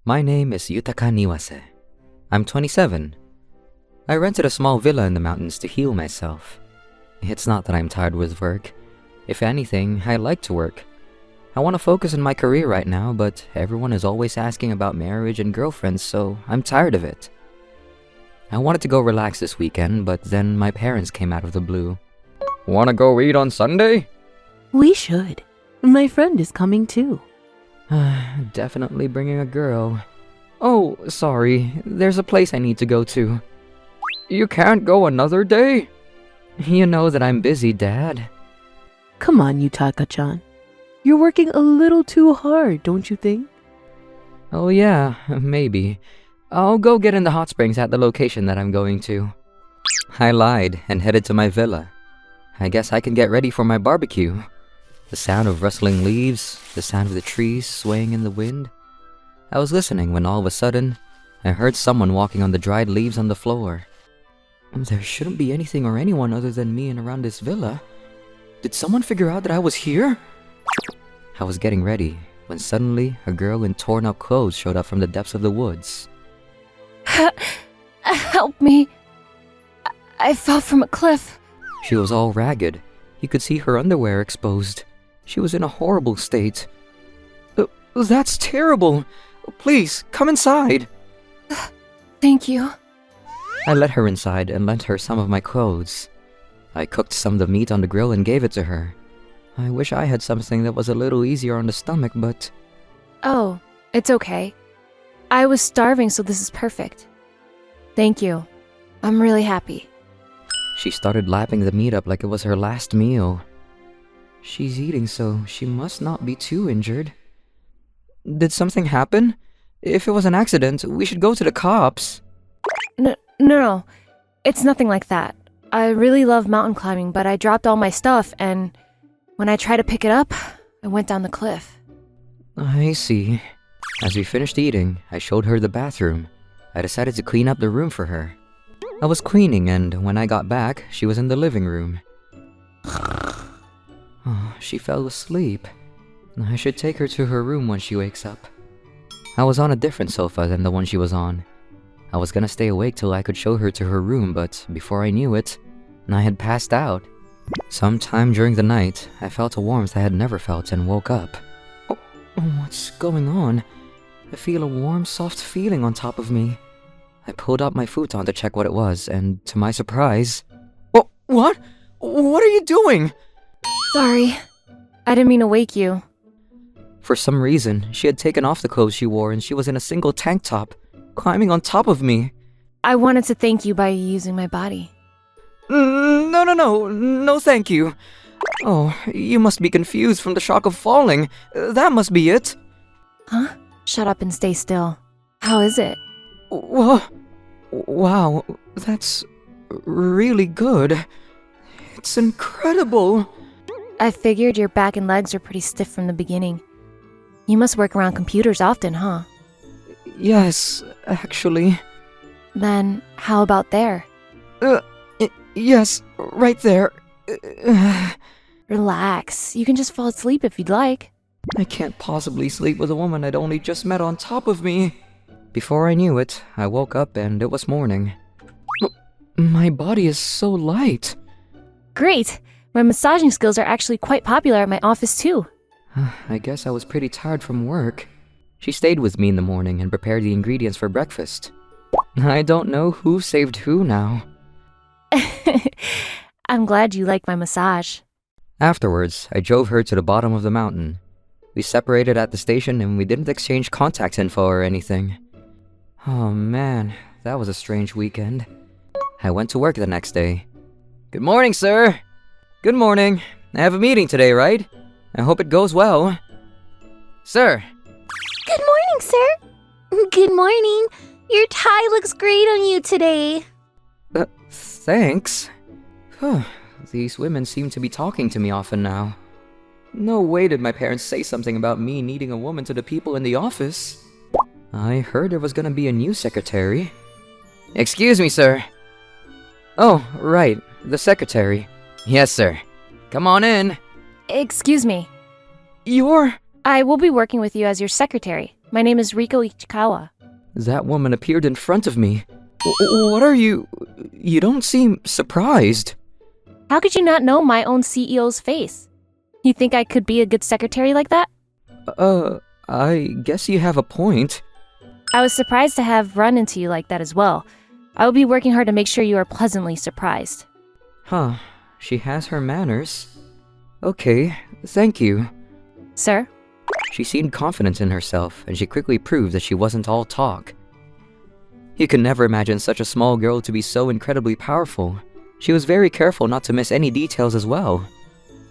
My name is Yutaka Niwase. I'm 27. I rented a small villa in the mountains to heal myself. It's not that I'm tired with work. If anything, I like to work. I want to focus on my career right now, but everyone is always asking about marriage and girlfriends, so I'm tired of it. I wanted to go relax this weekend, but then my parents came out of the blue. Wanna go eat on Sunday? We should. My friend is coming too. Definitely bringing a girl. Oh, sorry. There's a place I need to go to. You can't go another day? You know that I'm busy, Dad. Come on, Yutaka-chan. You're working a little too hard, don't you think? Oh yeah, maybe. I'll go get in the hot springs at the location that I'm going to. I lied and headed to my villa. I guess I can get ready for my barbecue. The sound of rustling leaves, the sound of the trees swaying in the wind. I was listening when all of a sudden, I heard someone walking on the dried leaves on the floor. There shouldn't be anything or anyone other than me and around this villa. Did someone figure out that I was here? I was getting ready when suddenly a girl in torn up clothes showed up from the depths of the woods. Help me. I fell from a cliff. She was all ragged. You could see her underwear exposed. She was in a horrible state. That's terrible. Please, come inside. Thank you. I let her inside and lent her some of my clothes. I cooked some of the meat on the grill and gave it to her. I wish I had something that was a little easier on the stomach, but... Oh, it's okay. I was starving, so this is perfect. Thank you. I'm really happy. She started lapping the meat up like it was her last meal. She's eating, so she must not be too injured. Did something happen? If it was an accident, we should go to the cops. No. It's nothing like that. I really love mountain climbing, but I dropped all my stuff, and when I tried to pick it up, I went down the cliff. I see. As we finished eating, I showed her the bathroom. I decided to clean up the room for her. I was cleaning, and when I got back, she was in the living room. Oh, she fell asleep. I should take her to her room when she wakes up. I was on a different sofa than the one she was on. I was gonna stay awake till I could show her to her room, but before I knew it, I had passed out. Sometime during the night, I felt a warmth I had never felt and woke up. Oh, what's going on? I feel a warm, soft feeling on top of me. I pulled out my futon to check what it was, and to my surprise... Oh, what? What are you doing? Sorry. I didn't mean to wake you. For some reason, she had taken off the clothes she wore and she was in a single tank top, climbing on top of me. I wanted to thank you by using my body. No thank you. Oh, you must be confused from the shock of falling. That must be it. Huh? Shut up and stay still. How is it? Wow, that's really good. It's incredible. I figured your back and legs are pretty stiff from the beginning. You must work around computers often, huh? Yes, actually. Then, how about there? Yes, right there. Relax. You can just fall asleep if you'd like. I can't possibly sleep with a woman I'd only just met on top of me. Before I knew it, I woke up and it was morning. My body is so light. Great! My massaging skills are actually quite popular at my office too. I guess I was pretty tired from work. She stayed with me in the morning and prepared the ingredients for breakfast. I don't know who saved who now. I'm glad you like my massage. Afterwards, I drove her to the bottom of the mountain. We separated at the station and we didn't exchange contact info or anything. Oh man, that was a strange weekend. I went to work the next day. Good morning, sir. Good morning. I have a meeting today, right? I hope it goes well. Sir. Good morning, sir. Good morning. Your tie looks great on you today. Thanks. These women seem to be talking to me often now. No way did my parents say something about me needing a woman to the people in the office. I heard there was gonna be a new secretary. Excuse me, sir. Oh, right, the secretary. Yes, sir. Come on in. Excuse me. You're... I will be working with you as your secretary. My name is Riko Ichikawa. That woman appeared in front of me. What are you? You don't seem surprised. How could you not know my own CEO's face? You think I could be a good secretary like that? I guess you have a point. I was surprised to have run into you like that as well. I will be working hard to make sure you are pleasantly surprised. Huh, she has her manners. Okay, thank you. Sir? She seemed confident in herself, and she quickly proved that she wasn't all talk. You could never imagine such a small girl to be so incredibly powerful. She was very careful not to miss any details as well.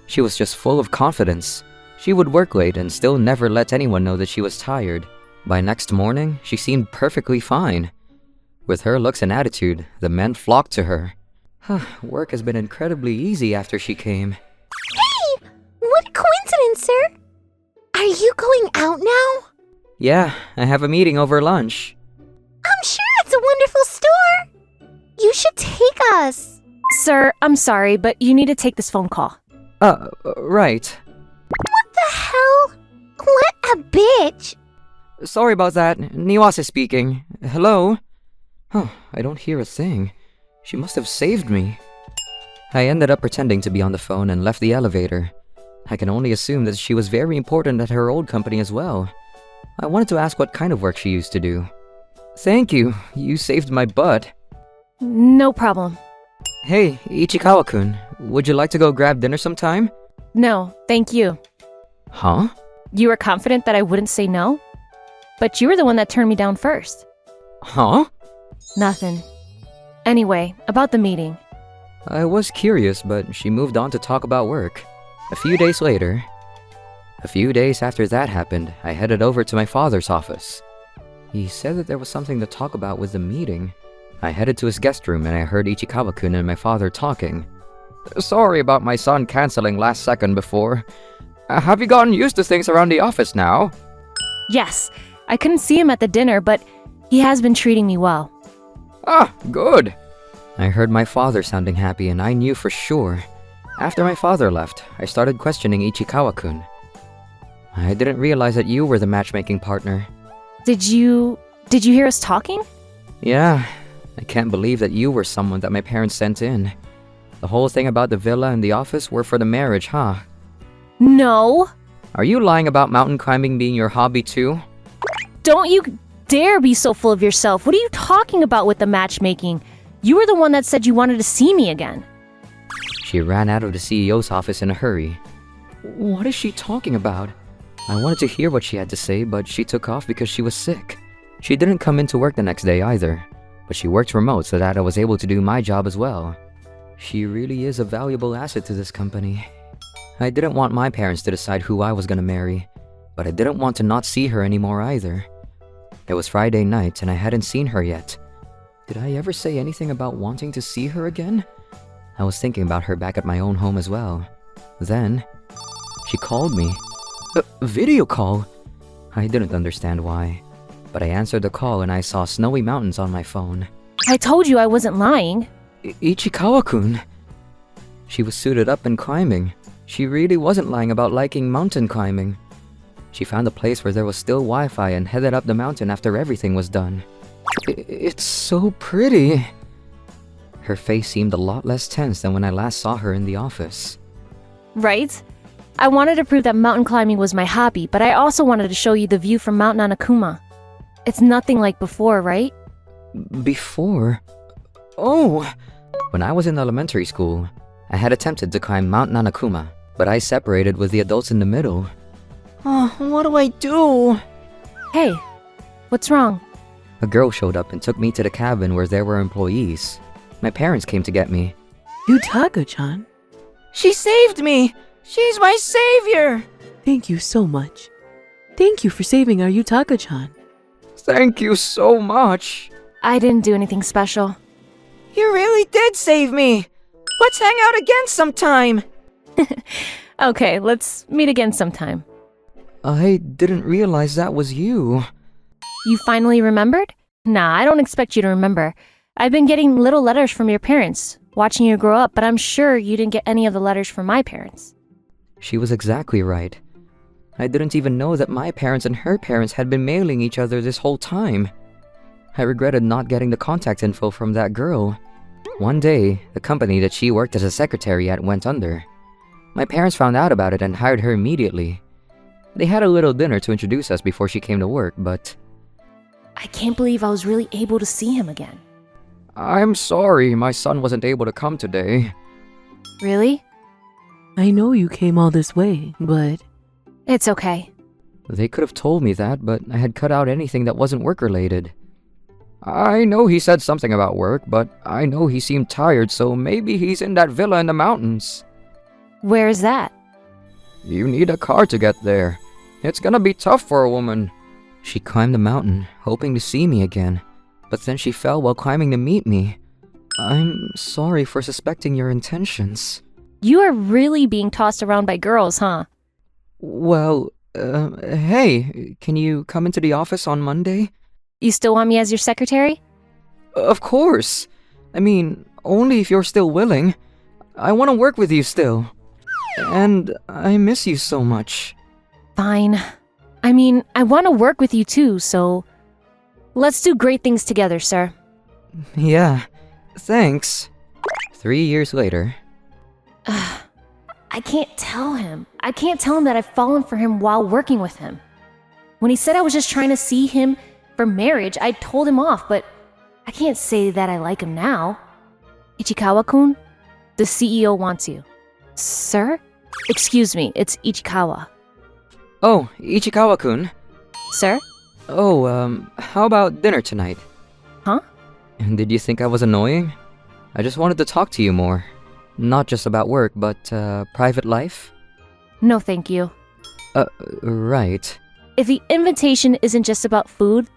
She was just full of confidence. She would work late and still never let anyone know that she was tired. By next morning, she seemed perfectly fine. With her looks and attitude, the men flocked to her. Work has been incredibly easy after she came. Hey! What a coincidence, sir! Are you going out now? Yeah, I have a meeting over lunch. I'm sure it's a wonderful store! You should take us! Sir, I'm sorry, but you need to take this phone call. Right. What the hell? What a bitch! Sorry about that. Niwase speaking. Hello? I don't hear a thing. She must have saved me. I ended up pretending to be on the phone and left the elevator. I can only assume that she was very important at her old company as well. I wanted to ask what kind of work she used to do. Thank you. You saved my butt. No problem. Hey, Ichikawa-kun. Would you like to go grab dinner sometime? No, thank you. Huh? You were confident that I wouldn't say no? But you were the one that turned me down first. Huh? Nothing. Anyway, about the meeting. I was curious, but she moved on to talk about work. A few days after that happened, I headed over to my father's office. He said that there was something to talk about with the meeting. I headed to his guest room and I heard Ichikawa-kun and my father talking. Sorry about my son canceling last second before. Have you gotten used to things around the office now? Yes, I couldn't see him at the dinner, but he has been treating me well. Ah, good. I heard my father sounding happy and I knew for sure. After my father left, I started questioning Ichikawa-kun. I didn't realize that you were the matchmaking partner. Did you hear us talking? Yeah, I can't believe that you were someone that my parents sent in. The whole thing about the villa and the office were for the marriage, huh? No. Are you lying about mountain climbing being your hobby too? Don't you dare be so full of yourself. What are you talking about with the matchmaking? You were the one that said you wanted to see me again. She ran out of the CEO's office in a hurry. What is she talking about? I wanted to hear what she had to say, but she took off because she was sick. She didn't come into work the next day either, but she worked remote so that I was able to do my job as well. She really is a valuable asset to this company. I didn't want my parents to decide who I was gonna marry, but I didn't want to not see her anymore either. It was Friday night and I hadn't seen her yet. Did I ever say anything about wanting to see her again? I was thinking about her back at my own home as well. Then, she called me. A video call? I didn't understand why, but I answered the call and I saw snowy mountains on my phone. I told you I wasn't lying. Ichikawa-kun. She was suited up and climbing. She really wasn't lying about liking mountain climbing. She found a place where there was still Wi-Fi and headed up the mountain after everything was done. It's so pretty. Her face seemed a lot less tense than when I last saw her in the office. Right? I wanted to prove that mountain climbing was my hobby, but I also wanted to show you the view from Mount Nanakuma. It's nothing like before, right? Before? Oh! When I was in elementary school, I had attempted to climb Mount Nanakuma, but I separated with the adults in the middle. Oh, what do I do? Hey, what's wrong? A girl showed up and took me to the cabin where there were employees. My parents came to get me. Yutaka-chan, She saved me! She's my savior! thank you so much. Thank you for saving our Yutaka-chan. Thank you so much. I didn't do anything special. You really did save me. Let's hang out again sometime. Okay, let's meet again sometime. I didn't realize that was you. You finally remembered? Nah, I don't expect you to remember. I've been getting little letters from your parents, watching you grow up, but I'm sure you didn't get any of the letters from my parents. She was exactly right. I didn't even know that my parents and her parents had been mailing each other this whole time. I regretted not getting the contact info from that girl. One day, the company that she worked as a secretary at went under. My parents found out about it and hired her immediately. They had a little dinner to introduce us before she came to work, but... I can't believe I was really able to see him again. I'm sorry my son wasn't able to come today. Really? I know you came all this way, but It's okay. They could have told me that, but I had cut out anything that wasn't work-related. I know he said something about work, but I know he seemed tired, so maybe he's in that villa in the mountains. Where is that? You need a car to get there. It's gonna be tough for a woman. She climbed the mountain, hoping to see me again, but then she fell while climbing to meet me. I'm sorry for suspecting your intentions. You are really being tossed around by girls, huh? Well, hey, can you come into the office on Monday? You still want me as your secretary? Of course. I mean, only if you're still willing. I want to work with you still. And I miss you so much. Fine. I mean, I want to work with you too, so let's do great things together, sir. Yeah, thanks. 3 years later. I can't tell him. I can't tell him that I've fallen for him while working with him. When he said I was just trying to see him for marriage, I told him off, but I can't say that I like him now. Ichikawa-kun, the CEO wants you. Sir? Excuse me, it's Ichikawa. Oh, Ichikawa-kun. Sir? Oh, how about dinner tonight? Huh? Did you think I was annoying? I just wanted to talk to you more. Not just about work, but, private life? No, thank you. Right. If the invitation isn't just about food,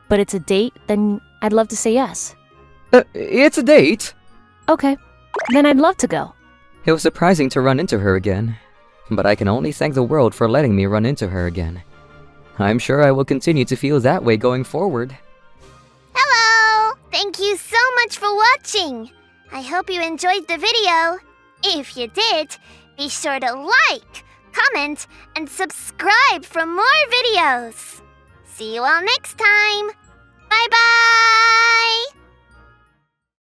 but it's a date, then I'd love to say yes. It's a date! Okay, then I'd love to go. It was surprising to run into her again, but I can only thank the world for letting me run into her again. I'm sure I will continue to feel that way going forward. Hello! Thank you so much for watching. I hope you enjoyed the video. If you did, be sure to like, comment, and subscribe for more videos. See you all next time. Bye-bye!